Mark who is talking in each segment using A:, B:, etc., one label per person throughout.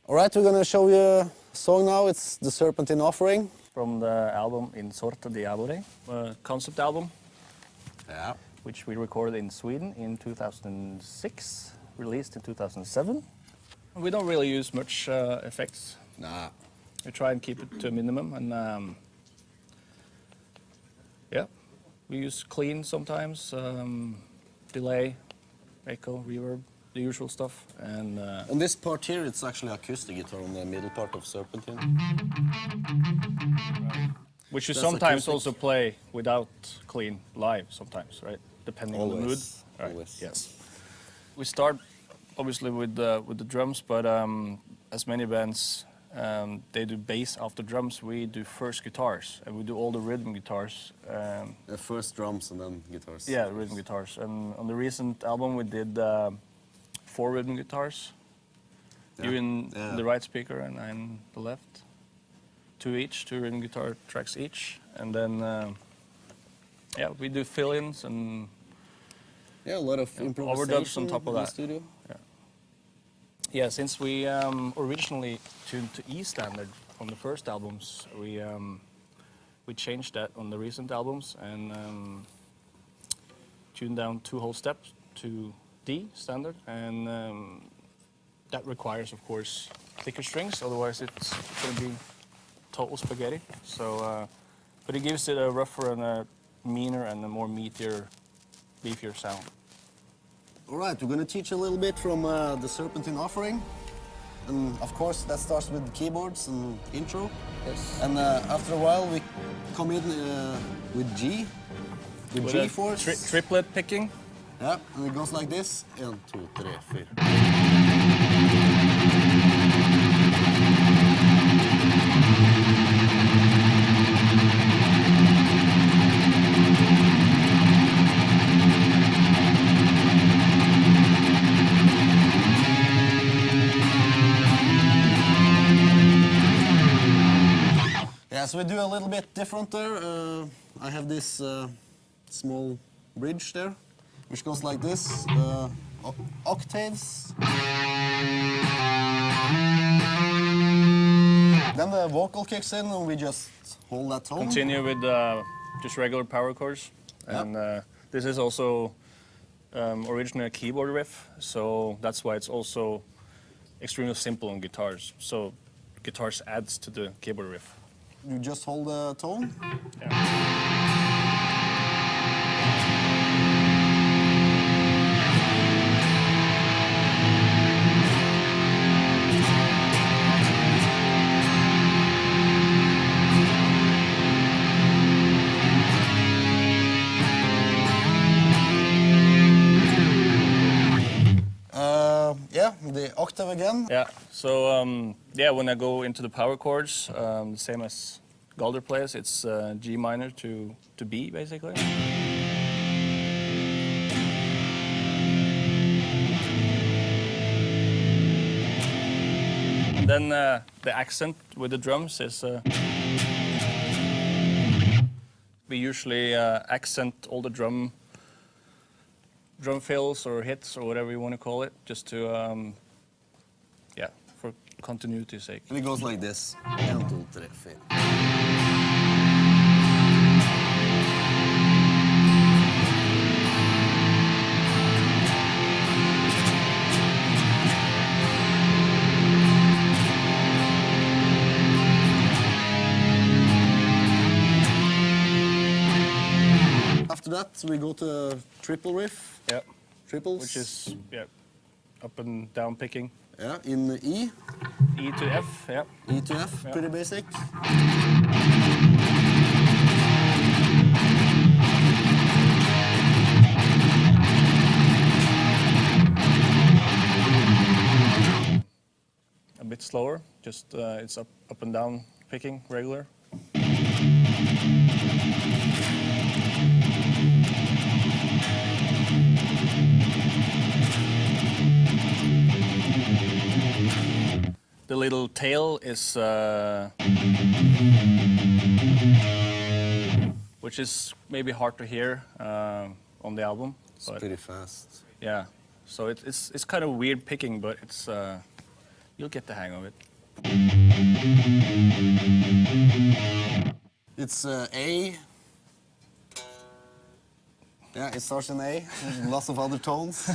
A: All right, we're gonna show you a song now. It's the Serpentine Offering.
B: From the album In Sorte Diavoli, a concept album,
A: Yeah.
B: which we recorded in Sweden in 2006, released in 2007. We don't really use much effects.
A: Nah.
B: We try and keep it to a minimum, and yeah, we use clean sometimes, delay, echo, reverb, the usual stuff, and
A: On this part here, it's actually acoustic guitar on the middle part of Serpentine.
B: which you
A: That's
B: sometimes
A: acoustic.
B: also play without clean live sometimes, right? Depending on the mood.
A: Always.
B: Right.
A: Always.
B: Yes. We start obviously with the drums, but as many bands, they do bass after drums. We do first guitars, and we do all the rhythm guitars.
A: First drums and then guitars.
B: Yeah, rhythm guitars. And on the recent album, we did 4 rhythm guitars.
A: Yeah.
B: You in
A: Yeah.
B: the right speaker and I in the left. 2 each, 2 rhythm guitar tracks each, and then yeah, we do fill-ins and
A: Yeah, a lot of improvisation
B: overdubs on top of
A: in the
B: that.
A: studio.
B: Yeah, since we originally tuned to E standard on the first albums, we changed that on the recent albums and tuned down 2 whole steps to D standard, and that requires, of course, thicker strings. Otherwise, it's going to be total spaghetti. So, but it gives it a rougher and a meaner and a more meatier, beefier sound.
A: All right, we're gonna teach a little bit from the Serpentine Offering. And of course, that starts with keyboards and intro.
B: Yes.
A: And after a while, we come in with G. With
B: With
A: G
B: a
A: force.
B: triplet picking.
A: Yeah, and it goes like this. 1, 2, 3, 4. Yeah, so we do a little bit different there. I have this small bridge there, which goes like this, octaves. Then the vocal kicks in and we just hold that tone.
B: Continue with just regular power chords. And this is also originally a keyboard riff, so that's why it's also extremely simple on guitars. So guitars adds to the keyboard riff.
A: You just hold the tone. Yeah, the octave again.
B: Yeah, so yeah, when I go into the power chords, the same as Galder plays, it's G minor to B, basically. And then the accent with the drums is... we usually accent all the drum fills or hits or whatever you want to call it, just to, yeah, for continuity's sake.
A: And it goes like this. 1, 2, 3, 4. After that, we go to triple riff.
B: Yeah,
A: Triples.
B: which is, yeah, up and down picking.
A: Yeah, in E.
B: E to F, yeah.
A: E to F,
B: Yeah.
A: pretty basic.
B: A bit slower, just it's up and down picking, regular. The little tail is, which is maybe hard to hear on the album.
A: It's pretty fast.
B: Yeah, so it's kind of weird picking, but it's You'll get the hang of it.
A: It's A. Yeah, it starts in A. Lots of other tones.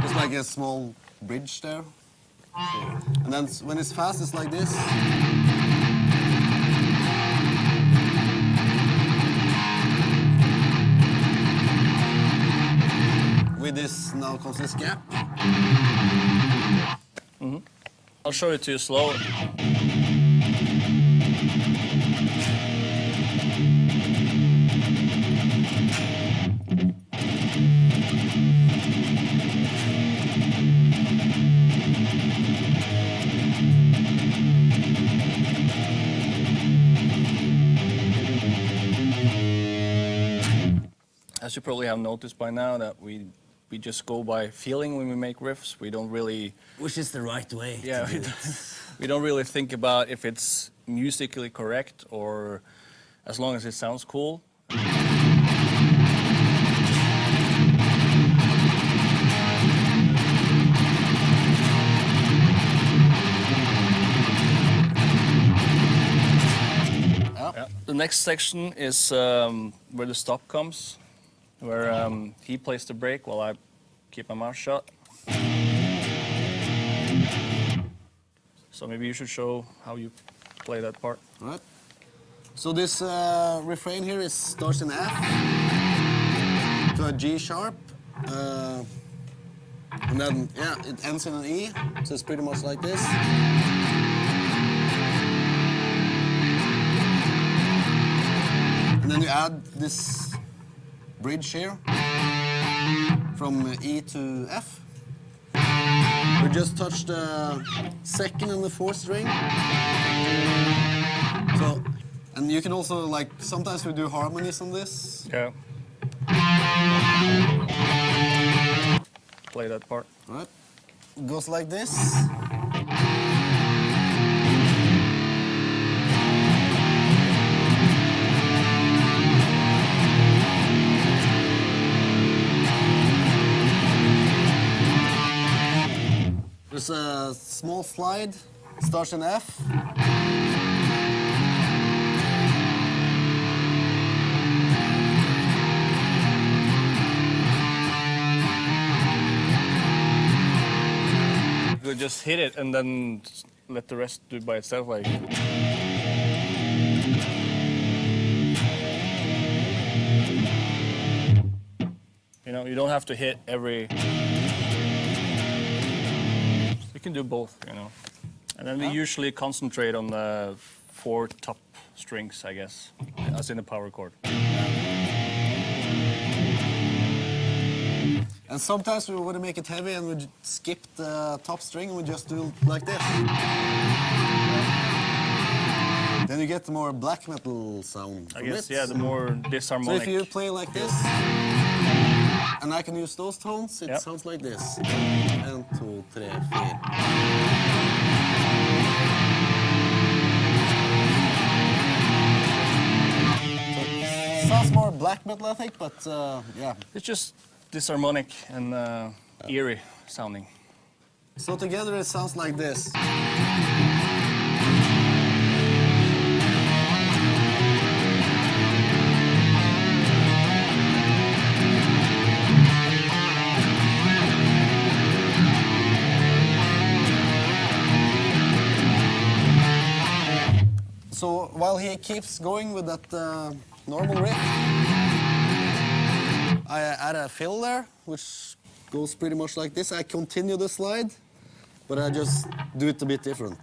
A: Just like a small bridge there. And then when it's fast, it's like this. With this, now comes this gap.
B: I'll show it to you slow. As you probably have noticed by now, that we just go by feeling when we make riffs. We don't really...
A: Which is the right way.
B: Yeah, we don't really think about if it's musically correct or as long as it sounds cool. Yeah. The next section is where the stop comes, where he plays the break while I keep my mouth shut. So maybe you should show how you play that part.
A: All right. So this refrain here starts in F to a G sharp, and then it ends in an E. So it's pretty much like this. And then you add this bridge here from E to F. We just touched the second and the fourth string. So, and you can also, like, sometimes we do harmonies on this.
B: Yeah. Play that part.
A: All right. It goes like this. There's a small slide, starts in F.
B: You could just hit it and then let the rest do it by itself, like. You know, you don't have to hit every... You can do both, you know. And then we usually concentrate on the 4 top strings, I guess, as in a power chord.
A: And sometimes we want to make it heavy and we skip the top string and we just do like this. Then you get the more black metal sound
B: I
A: from
B: guess,
A: it.
B: yeah, the more disharmonic.
A: So if you play like this, and I can use those tones, it sounds like this. 1, 2, 3, 4. Sounds more black metal, I think, but yeah.
B: It's just disharmonic and eerie sounding.
A: So together it sounds like this. So while he keeps going with that normal riff, I add a fill there, which goes pretty much like this. I continue the slide, but I just do it a bit different.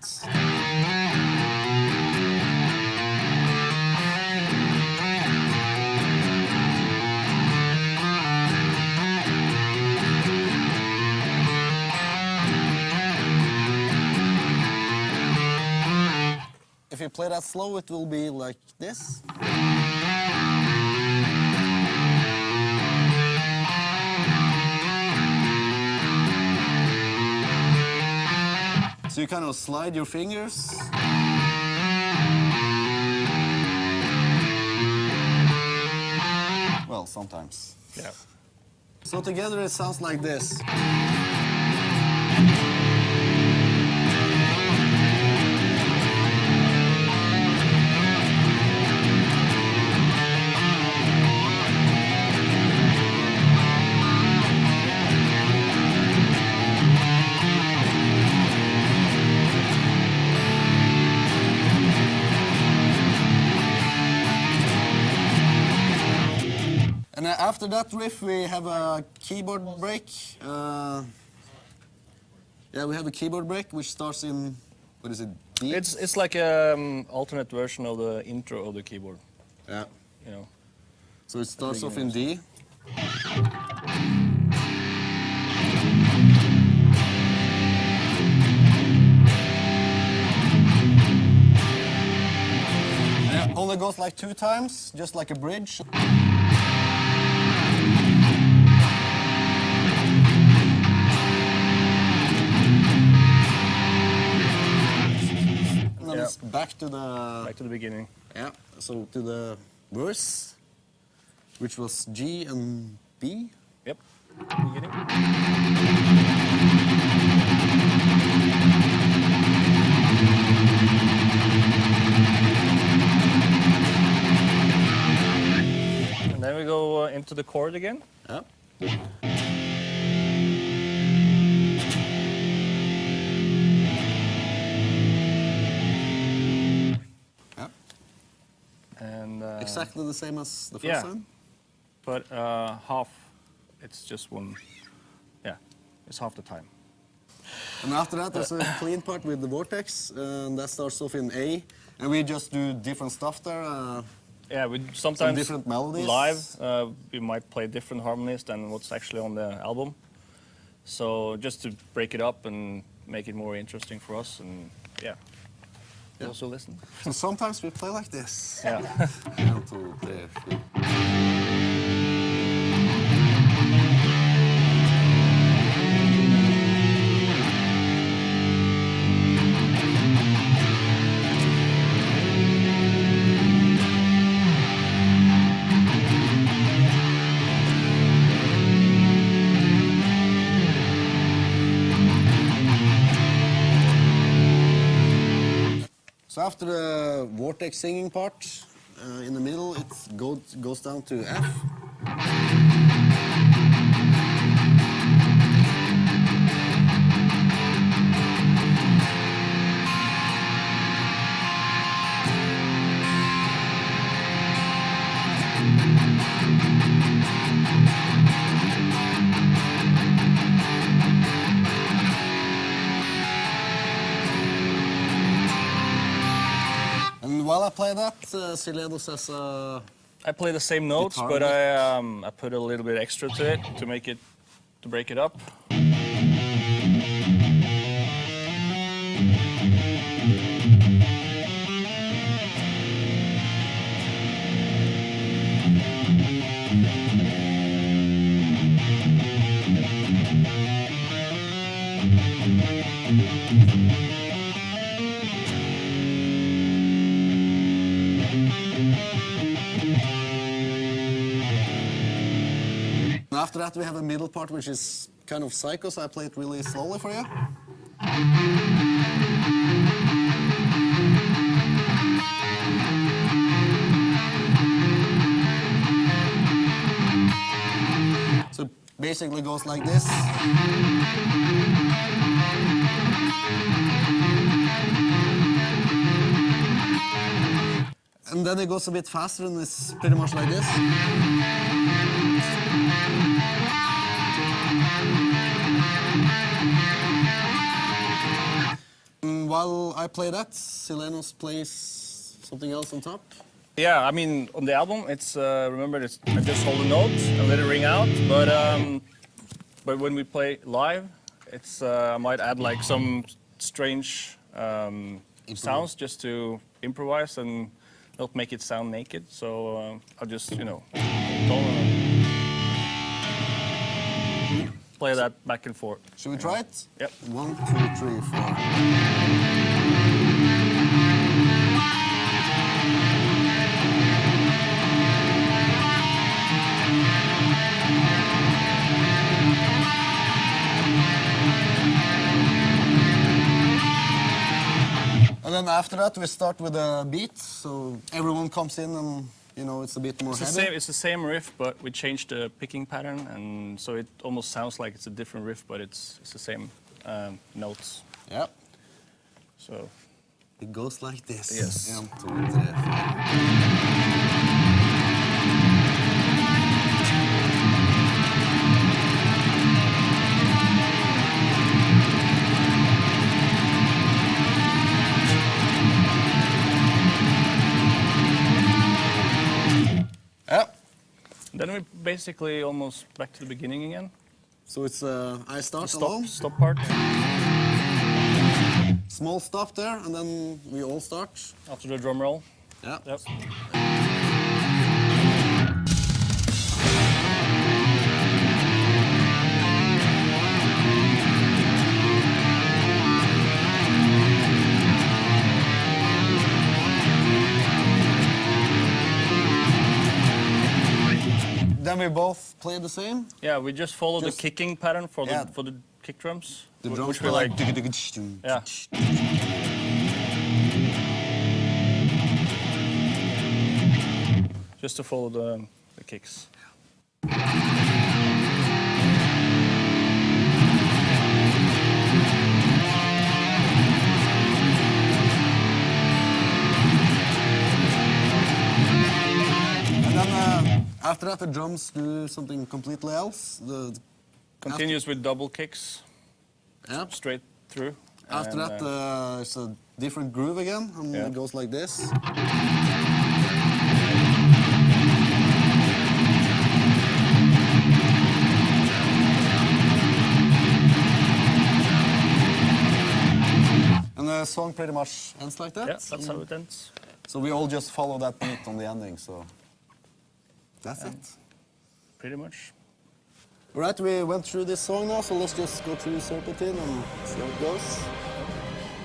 A: If you play that slow, it will be like this. So you kind of slide your fingers. Well, sometimes.
B: Yeah.
A: So together it sounds like this. And after that riff, we have a keyboard break. Yeah, we have a keyboard break which starts in, what is it, D?
B: It's like alternate version of the intro of the keyboard.
A: Yeah.
B: You know.
A: So it starts off in D. And it only goes like 2 times, just like a bridge. And then it's back to the
B: beginning.
A: Yeah, so to the verse, which was G and B.
B: Yep. Beginning. And then we go into the chord again.
A: Yeah. Yeah.
B: And
A: Exactly the same as the first
B: yeah.
A: time.
B: But half, it's just one, yeah, it's half the time.
A: And after that, there's a clean part with the vortex, and that starts off in A. And we just do different stuff there.
B: Yeah, we sometimes
A: different melodies.
B: live, we might play different harmonies than what's actually on the album. So just to break it up and make it more interesting for us, and yeah, also listen.
A: So sometimes we play like this.
B: Yeah.
A: 1, 2, 3, 4. So after the vortex singing part, in the middle, it goes down to F. And while I play that, Silenoz has a...
B: I play the same notes,
A: Guitar
B: but
A: lick.
B: I put a little bit extra to it to make it, to break it up.
A: And after that, we have a middle part, which is kind of psycho, so I play it really slowly for you. So it basically goes like this. And then it goes a bit faster, and it's pretty much like this. And while I play that, Silenoz plays something else on top.
B: Yeah, I mean, on the album, it's remember, it's, I just hold a note and let it ring out. But when we play live, it's I might add like some strange sounds just to improvise and not make it sound naked. So I'll just, you know, play that back and forth.
A: Should we try it?
B: Yep.
A: 1, 2, 3, 4. then after that, we start with a beat, so everyone comes in and, you know, it's a bit more heavy.
B: It's the same riff, but we changed the picking pattern, and so it almost sounds like it's a different riff, but it's the same notes.
A: Yeah.
B: So
A: it goes like this.
B: Yes.
A: 1, 2, 3, 4. Yeah.
B: Then we're basically almost back to the beginning again.
A: So it's I start alone.
B: Stop part.
A: Small stop there, and then we all start.
B: After the drum roll.
A: Yeah.
B: Yep.
A: Then we both play the same.
B: Yeah, we just follow
A: Just-
B: the kicking pattern for
A: Yeah.
B: the kick drums.
A: The
B: wh-
A: drums
B: which
A: were
B: we
A: like.
B: Yeah. Just to follow the kicks.
A: And then after that, the drums do something completely else.
B: Continues with double kicks
A: Yeah.
B: straight through.
A: After
B: and,
A: that, it's a different groove again, and
B: Yeah.
A: it goes like this. And the song pretty much ends like that.
B: yeah, that's how it ends.
A: So we all just follow that beat on the ending, so that's it.
B: Pretty much.
A: All right, we went through this song now, so let's just go through Serpentine and see how it goes.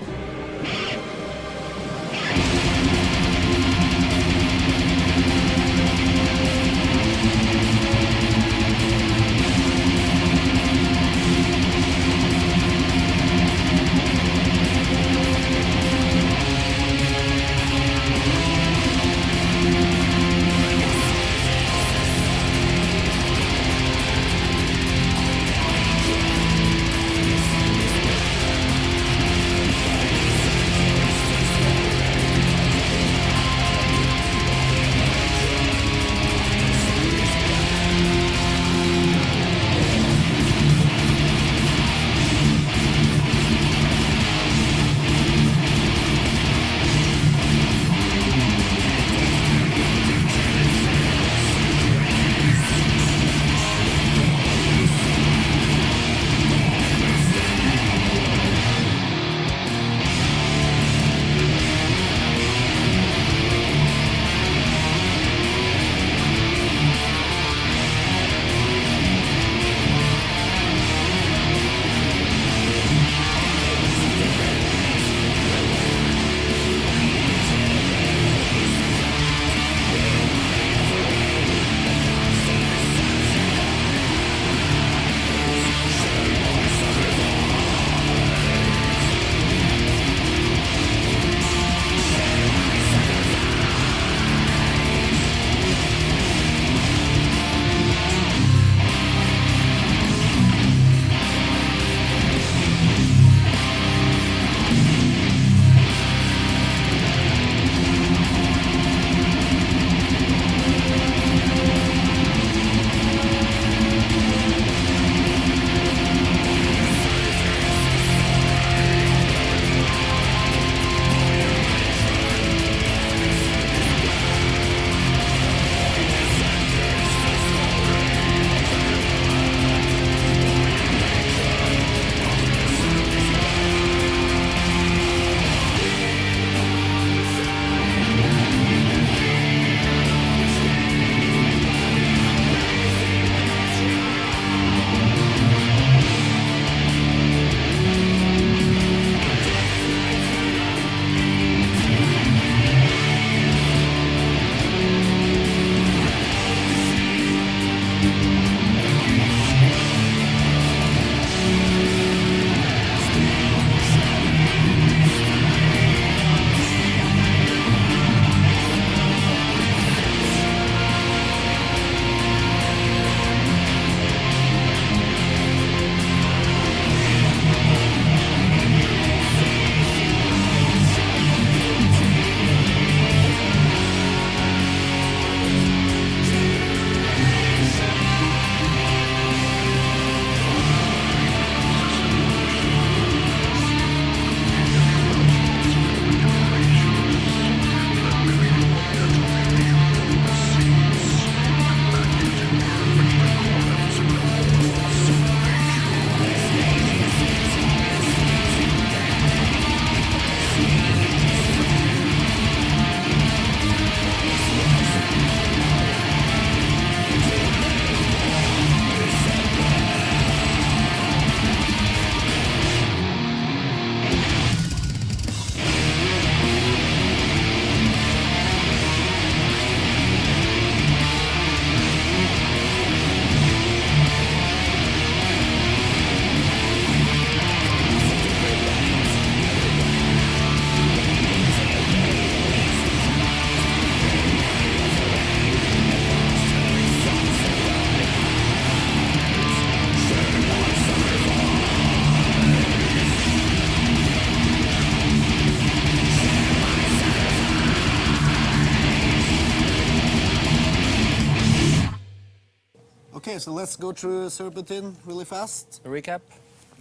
A: Okay, so let's go through Serpentine really fast.
B: A recap.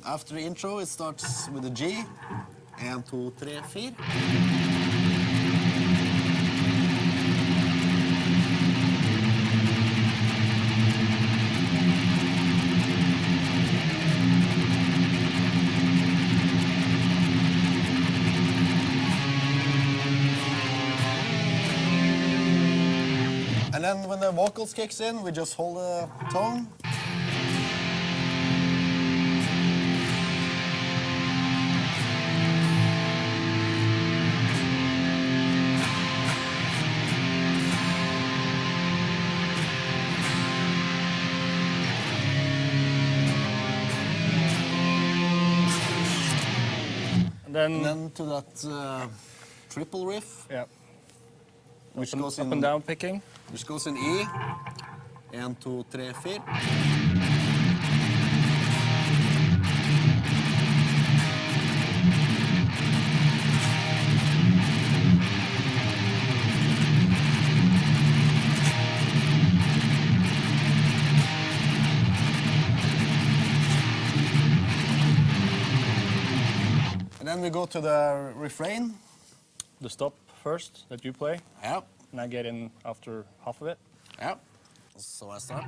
A: After the intro, it starts with a G. 1, 2, 3, 4. And then when the vocals kicks in, we just hold the tone. And then to that triple riff,
B: Yeah.
A: which
B: Up,
A: goes
B: up
A: in
B: and down picking.
A: which goes in E. 1, 2, 3, 4. And then we go to the refrain.
B: The stop first that you play,
A: Yep,
B: and I get in after half of it.
A: yep. So I start.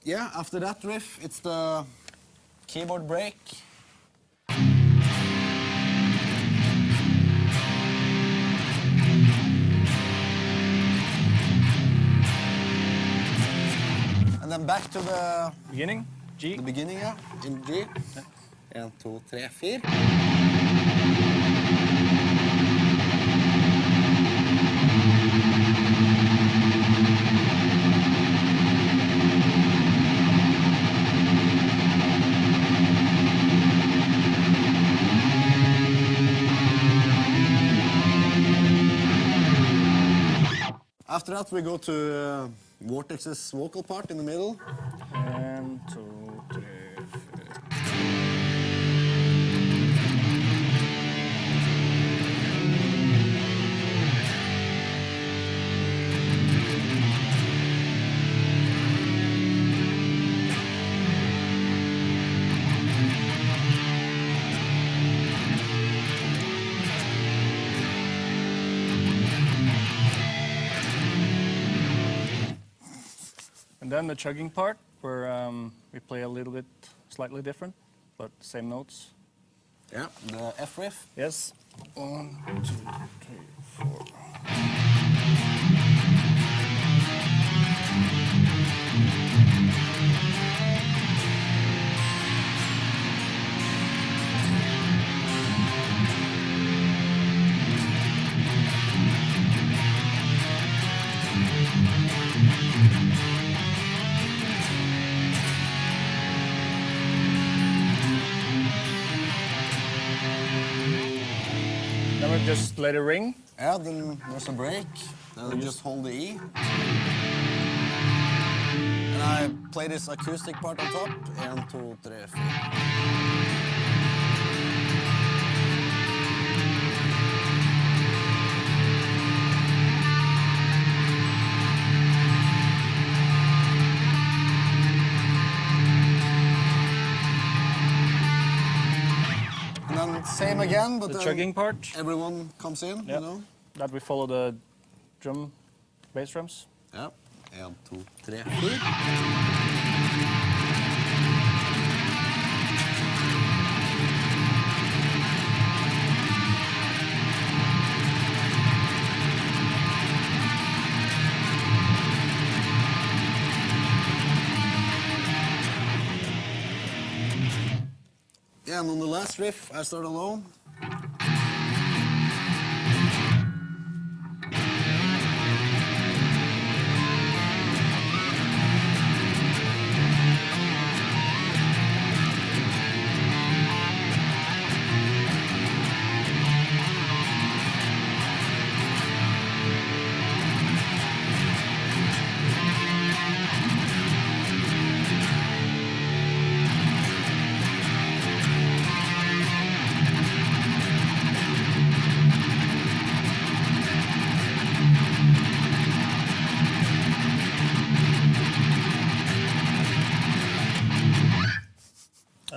A: Yeah, after that riff, it's the keyboard break. And then back to the
B: Beginning, G.
A: beginning, yeah, in G. 1, 2, 3, 4. After that, we go to Vortex's vocal part in the middle.
B: 1, 2, 3, 4. And then the chugging part, where we play a little bit slightly different, but same notes.
A: Yeah, the F riff.
B: Yes. 1, 2, 3, 4. Then we just let it ring.
A: Yeah, then there's a break. Then we just hold the E. And I play this acoustic part on top. 1, 2, 3, 4. And then same again, but
B: The
A: then
B: chugging part.
A: everyone comes in,
B: Yep.
A: you know?
B: That we follow the bass drums.
A: Yeah. 1, 2, 3, 4. Yeah, and on the last riff, I start alone.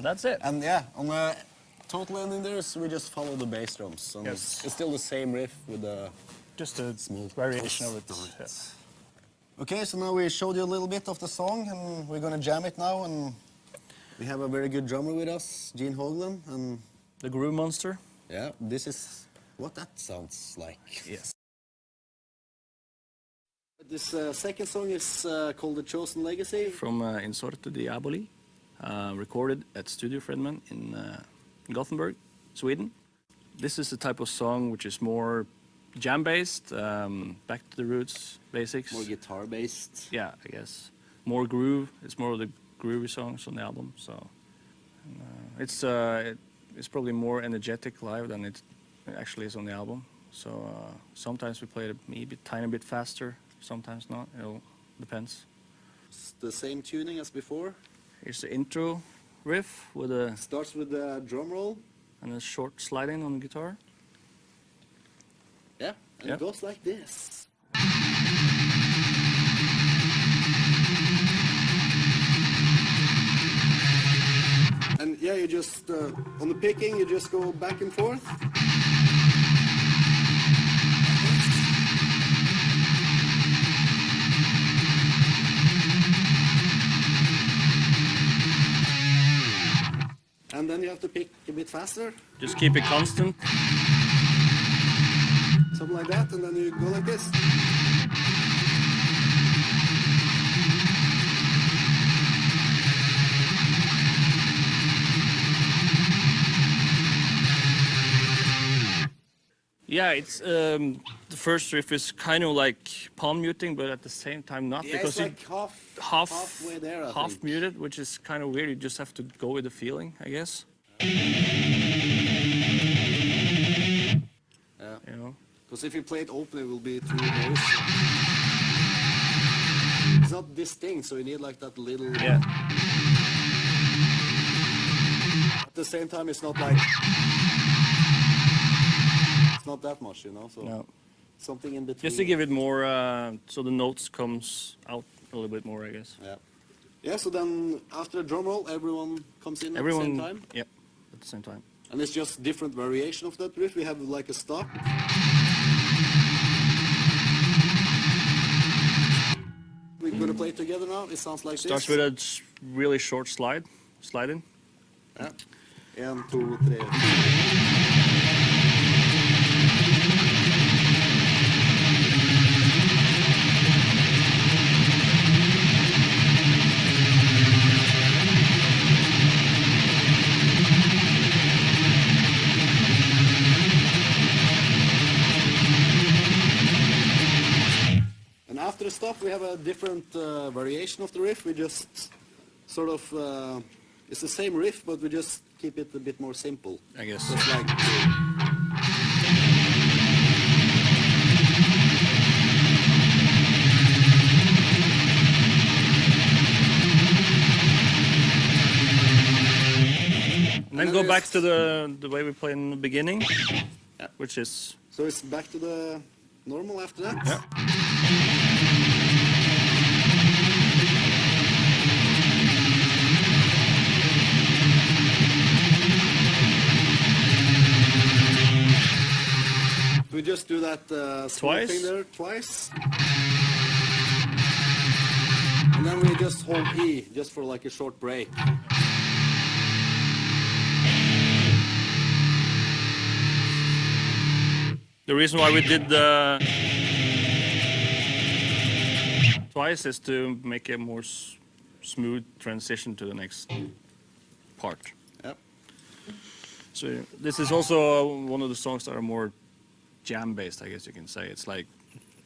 B: that's it.
A: And yeah, on the total ending there, so we just follow the bass drums. And
B: Yes.
A: it's still the same riff with the
B: Just a
A: small
B: variation of it.
A: twist on
B: Yeah.
A: Okay, so now we showed you a little bit of the song, and we're gonna jam it now. And we have a very good drummer with us, Gene Hoglan, and
B: The Groove Monster.
A: yeah, this is what that sounds like.
B: Yes.
A: This second song is called The Chosen Legacy.
B: From In Sorte Diaboli, recorded at Studio Fredman in Gothenburg, Sweden. This is the type of song which is more jam-based, back to the roots, basics.
A: More guitar-based.
B: Yeah, I guess. More groove. It's more of the groovy songs on the album. So it's probably more energetic live than it actually is on the album. So sometimes we play it maybe a tiny bit faster, sometimes not. It all depends.
A: It's the same tuning as before.
B: Here's the intro riff with a
A: Starts with the drum roll.
B: and a short slide-in on the guitar.
A: Yeah, and
B: Yeah.
A: it goes like this. And yeah, you just, on the picking, you just go back and forth. And then you have to pick a bit faster,
B: Just keep it constant.
A: something like that, and then you go like this.
B: Yeah, it's the first riff is kind of like palm muting, but at the same time not,
A: Yeah,
B: because
A: it's like halfway there, I
B: half
A: think.
B: muted, which is kind of weird. You just have to go with the feeling, I guess.
A: Yeah.
B: You know.
A: Because if you play it open, it will be through those. It's not distinct, so you need like that little.
B: Yeah.
A: At the same time, it's not like. It's not that much, you know. So
B: No.
A: something in between.
B: Just to give it more, so the notes comes out a little bit more, I guess.
A: Yeah. Yeah. So then after the drum roll, everyone comes in at the same time,
B: Yep, at the same time.
A: and it's just different variation of that riff. We have like a stop. We're gonna play it together now. It sounds like
B: Starts
A: this.
B: with a really short slide in.
A: Yeah. 1, 2, 3. And after the stop, we have a different variation of the riff. We just sort of, it's the same riff, but we just keep it a bit more simple.
B: I guess.
A: Just like.
B: And then go back to the way we played in the beginning,
A: Yeah.
B: which is
A: So it's back to the normal after that?
B: Yeah.
A: We just do that small
B: Twice?
A: thing there twice. And then we just hold E just for like a short break.
B: the reason why we did the twice is to make a more smooth transition to the next part.
A: Yep.
B: So this is also one of the songs that are more jam-based, I guess you can say. It's like,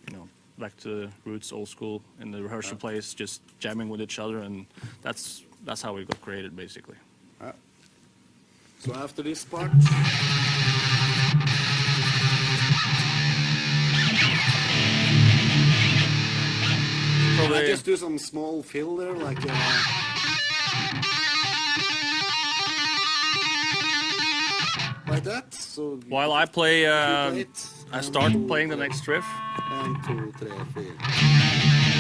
B: you know, back to the roots, old school, in the rehearsal place, just jamming with each other, and that's how we got created, basically.
A: Yep. So after this part, I
B: Probably
A: just do some small fill there, like that. So
B: while I play,
A: play it,
B: I start playing the next riff.
A: 1, 2, 3, 4.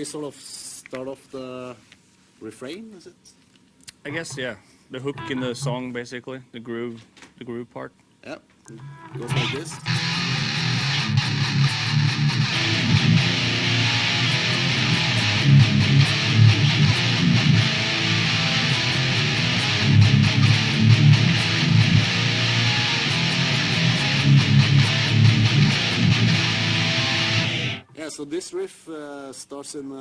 A: sort of start off the refrain, is it?
B: I guess, yeah. The hook in the song, basically, the groove part.
A: Yep, it goes like this. Yeah, so this riff starts in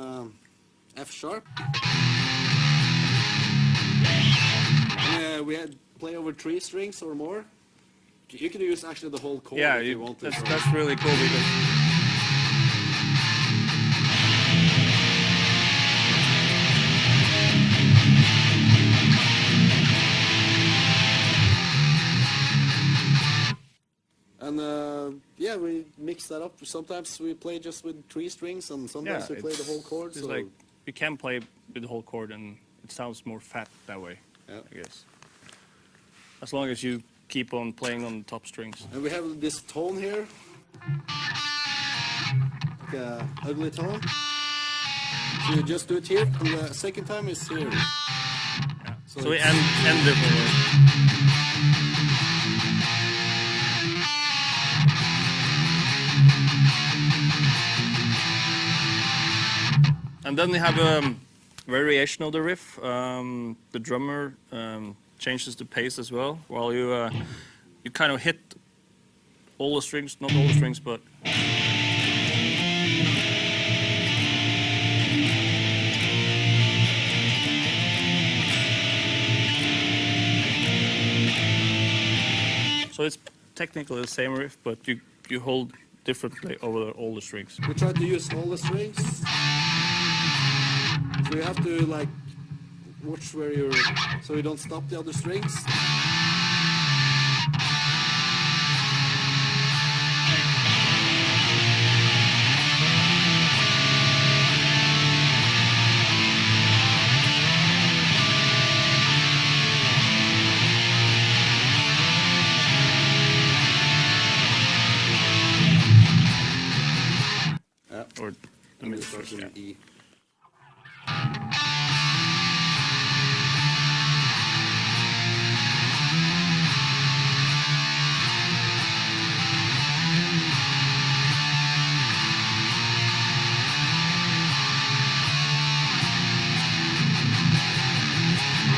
A: F sharp. And, we had play over 3 strings or more. You can use actually the whole chord
B: Yeah,
A: if you want to.
B: that's really cool because
A: And yeah, we mix that up. Sometimes we play just with 3 strings, and sometimes we play the whole chord.
B: It's
A: So
B: like you can play with the whole chord, and it sounds more fat that way.
A: Yeah.
B: I guess. As long as you keep on playing on the top strings.
A: and we have this tone here, like a ugly tone. So you just do it here, and the second time is here.
B: Yeah. So we
A: it's-
B: end it with And then we have a variation of the riff. The drummer changes the pace as well, while you kind of hit all the strings, not all the strings, but so it's technically the same riff, but you hold differently over all the strings.
A: We try to use all the strings. So you have to like watch where you're, so you don't stop the other strings. Yeah.
B: Or the
A: And it
B: mid
A: starts
B: strings,
A: in
B: yeah.
A: E.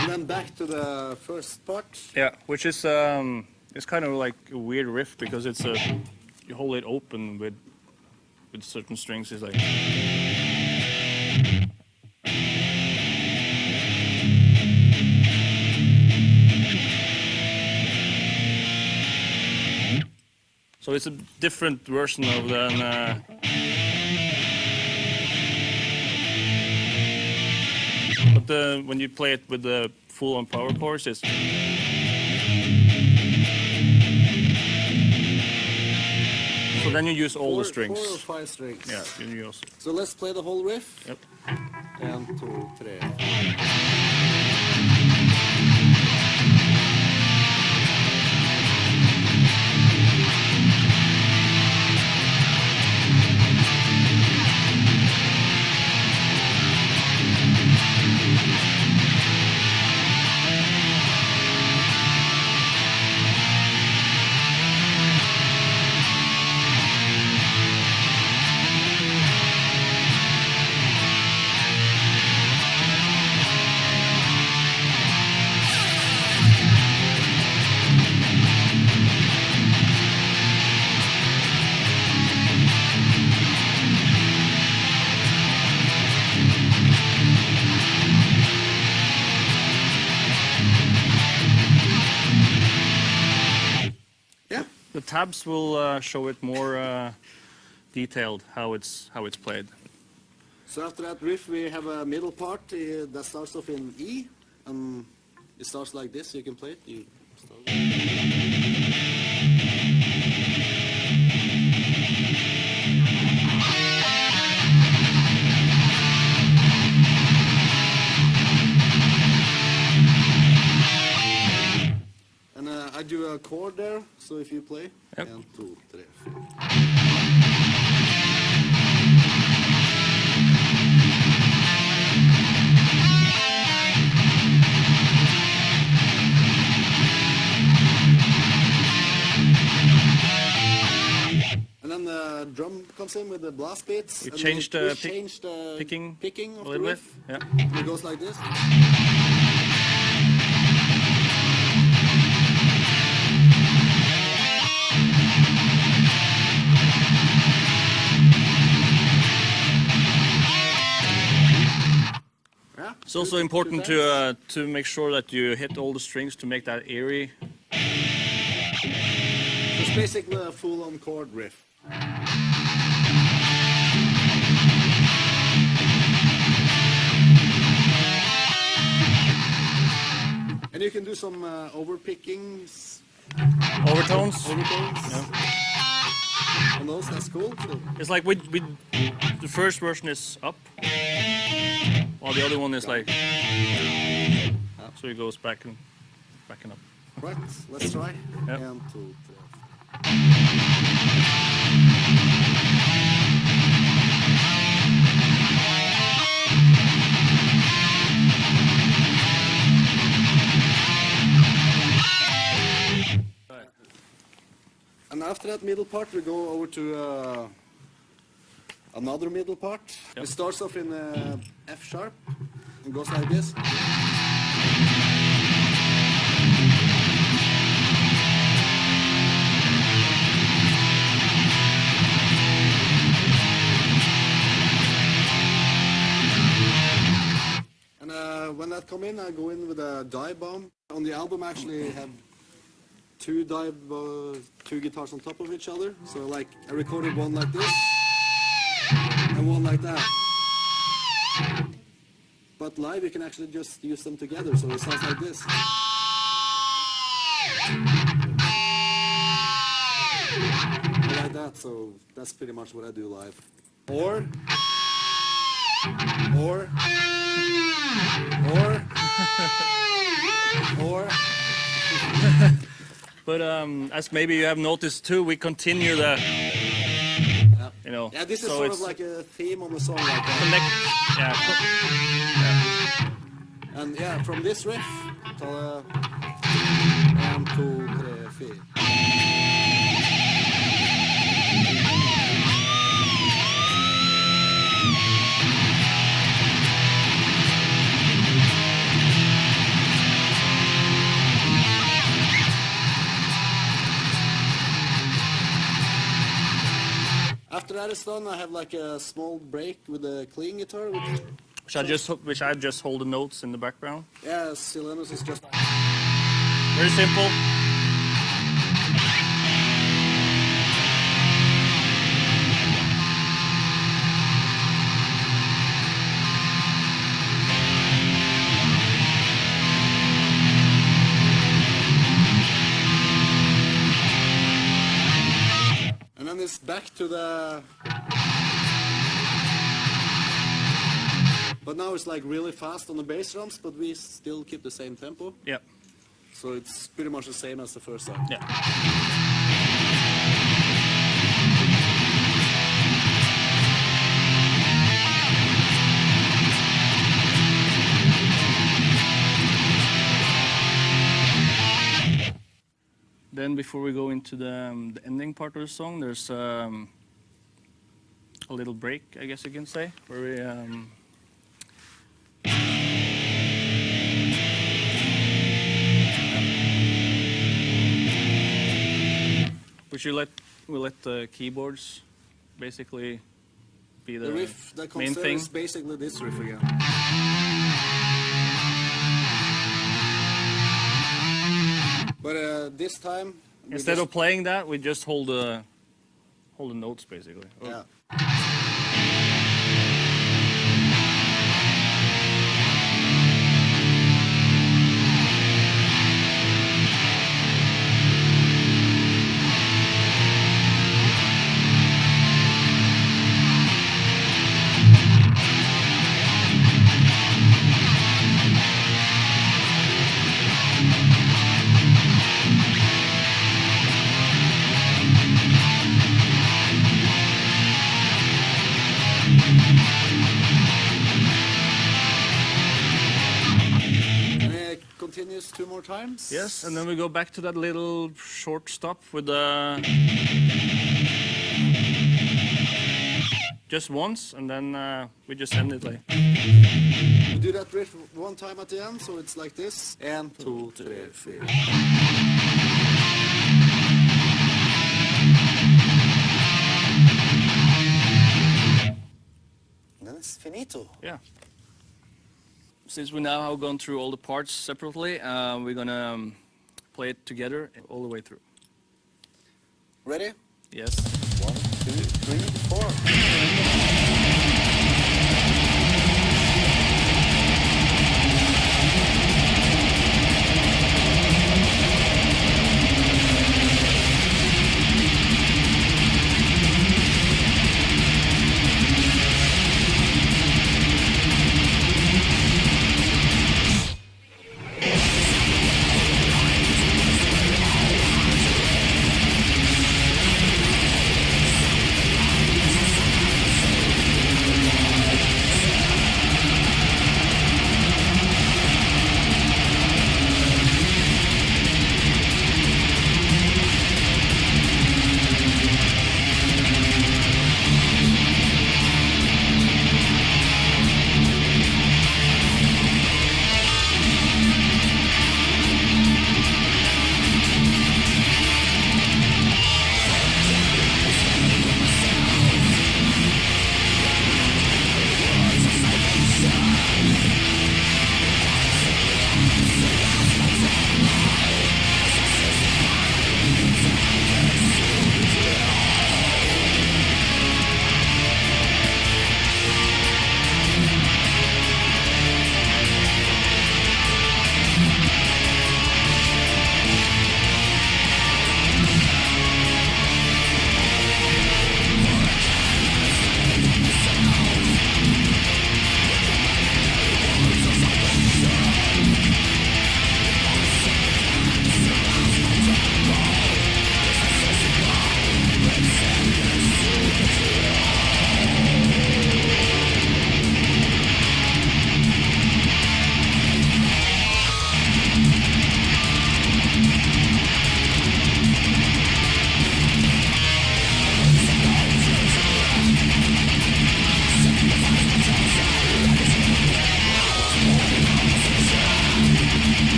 A: And then back to the first part.
B: Yeah, which is it's kind of like a weird riff because it's you hold it open with certain strings. It's like so it's a different version of than. But when you play it with the full-on power chords, it's so then you use all the strings.
A: 4 or 5 strings.
B: Yeah, you use.
A: So let's play the whole riff.
B: Yep.
A: 1, 2, 3. Yeah.
B: The tabs will show it more detailed how it's played.
A: So after that riff, we have a middle part that starts off in E, and it starts like this. You can play it. You start. And I do a chord there. So if you play,
B: Yep.
A: 1, 2, 3, 4. drum comes in with the blast beats.
B: We
A: and
B: changed
A: we
B: the
A: changed the
B: picking
A: of
B: a
A: the
B: little bit.
A: riff.
B: Yeah.
A: It goes like this. Yeah,
B: It's also important to make sure that you hit all the strings to make that airy.
A: It's basically a full-on chord riff. And you can do some overpickings.
B: Overtones.
A: Yeah. On those, that's cool. So.
B: It's like the first version is up, while the other one is like, so it goes back and up.
A: Right, let's try.
B: Yep.
A: 1, 2, 3. And after that middle part, we go over to another middle part.
B: Yep.
A: It starts off in F sharp and goes like this. And when that come in, I go in with a dive bomb. On the album, I actually have two guitars on top of each other. So like I recorded one like this and one like that. But live you can actually just use them together, so it sounds like this. Like that, so that's pretty much what I do live. Or
B: But as maybe you have noticed too, we continue the, you know.
A: Yeah, this is
B: so
A: sort
B: it's
A: of like a theme on the song, like that.
B: Connect. Yeah.
A: And yeah, from this riff, 1, 2, 3, 4. After that is done, I have like a small break with the clean guitar.
B: Which I just hold the notes in the background.
A: Yeah, Silenoz is just
B: Very simple.
A: And then it's back to the... But now it's like really fast on the bass drums, but we still keep the same tempo.
B: Yeah.
A: So it's pretty much the same as the first song.
B: Yeah. Then before we go into the ending part of the song, there's a little break, I guess you can say, where we we let the keyboards basically be the
A: riff that comes
B: main
A: there
B: thing.
A: is basically this riff again. But this time...
B: Instead of playing that, we just hold the notes basically.
A: Yeah. Continues 2 more times.
B: Yes, and then we go back to that little short stop with the just once, and then we just end it like.
A: We do that riff one time at the end, so it's like this. 1, 2, 3, 4. And then it's finito.
B: Yeah. Since we now have gone through all the parts separately, we're gonna play it together all the way through.
A: Ready?
B: Yes.
A: 1, 2, 3, 4.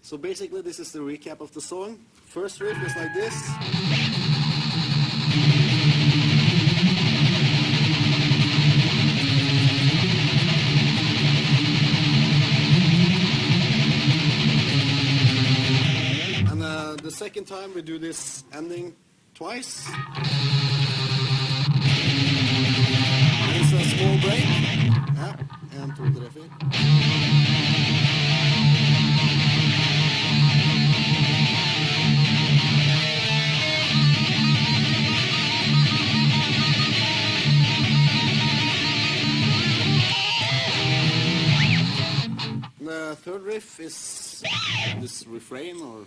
A: So basically this is the recap of the song. First riff is like this. And the second time we do this ending twice. It's a small break. Ja, 1, 2, 3, 4. The third riff is this refrain or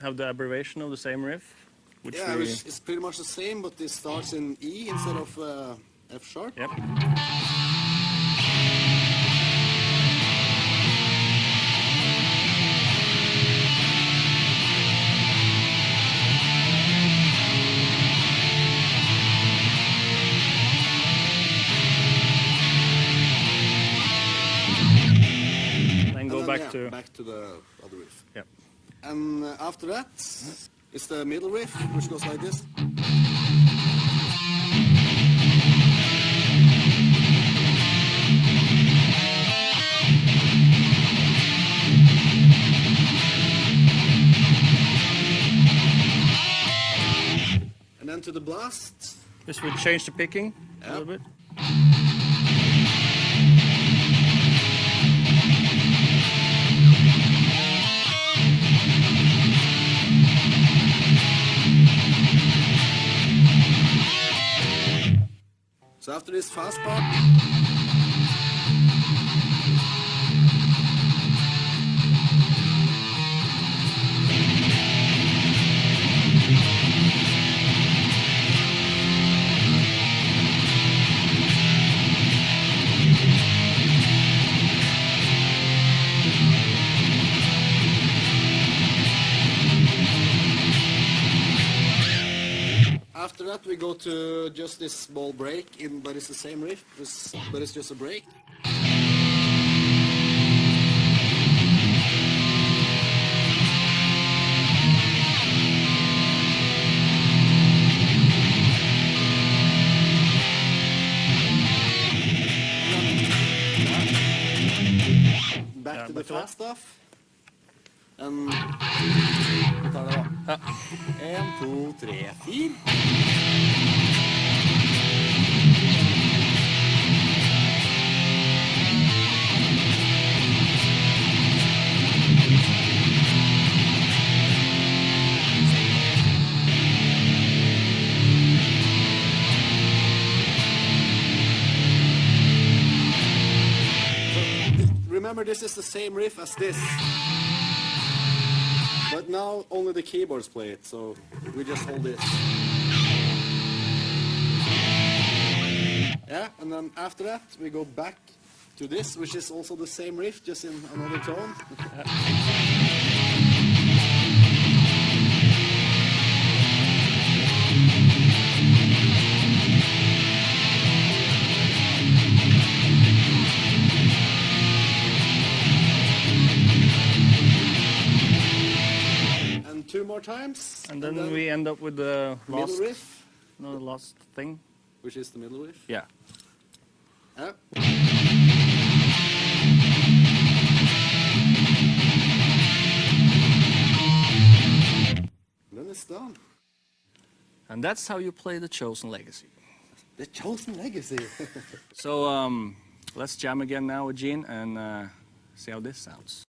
B: have the abbreviation of the same riff, which
A: yeah, it's pretty much the same, but this starts in E instead of F sharp.
B: Yep. Then go back
A: to the other riff.
B: Yep.
A: And after that, it's the middle riff, which goes like this. And then to the blast.
B: This would change the picking a little bit.
A: So after this fast part, after that we go to just this small break, but it's the same riff, but it's just a break. Back to the fast stuff. Vi tar det da. 1, 2, 3, 4. Remember, this is the same riff as this. But now only the keyboards play it, so we just hold this. Yeah, and then after that we go back to this, which is also the same riff, just in another tone. Two more times.
B: And then we end up with the last
A: middle riff.
B: No, the last thing.
A: Which is the middle riff?
B: Yeah.
A: Yeah. Then it's done.
B: And that's how you play the Chosen Legacy.
A: The Chosen Legacy.
B: So let's jam again now with Gene and see how this sounds.